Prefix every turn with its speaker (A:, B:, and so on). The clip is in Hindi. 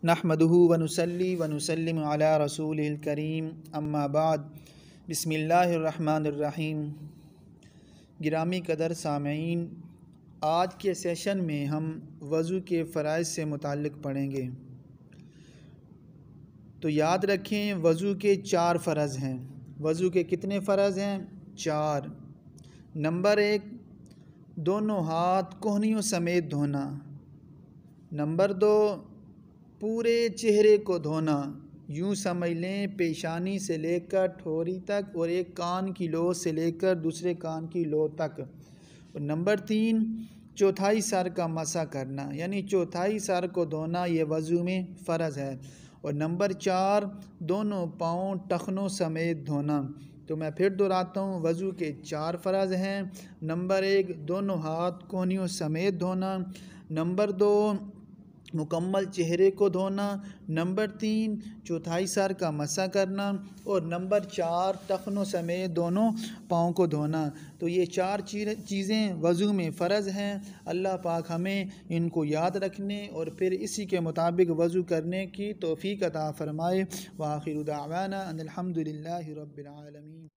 A: नहमदुहु व नुसल्ली व नुसल्लिमु अला रसूलिल करीम अम्मा बाद बिस्मिल्लाहिर्रहमानिर्रहीम। गिरामी कदर सामईन, आज के सेशन में हम वज़ू के फ़राइज़ से मुताल्लिक़ पढ़ेंगे। तो याद रखें, वज़ू के 4 फ़र्ज़ हैं। वज़ू के कितने फ़र्ज़ हैं? 4। नंबर 1, दोनों हाथ कोहनियों समेत धोना। नंबर 2, पूरे चेहरे को धोना। यूँ समझ लें, पेशानी से लेकर ठोरी तक और एक कान की लो से लेकर दूसरे कान की लो तक। और नंबर 3, चौथाई सर का मसा करना, यानी चौथाई सर को धोना, ये वज़ू में फ़र्ज़ है। और नंबर 4, दोनों पाँव टखनों समेत धोना। तो मैं फिर दोहराता हूँ, वज़ू के 4 फ़र्ज़ हैं। नंबर 1, दोनों हाथ कोहनियों समेत धोना। नंबर 2, मुकम्मल चेहरे को धोना। नंबर 3, चौथाई सर का मसा करना। और नंबर 4, टखनों समेत दोनों पाँव को धोना। तो ये 4 चीज़ें वज़ू में फ़र्ज़ हैं। अल्लाह पाक हमें इनको याद रखने और फिर इसी के मुताबिक वज़ू करने की तौफ़ीक़ अता फ़रमाए। व आखिरु दावाना अनिल हम्दुलिल्लाहि रब्बिल आलमीन।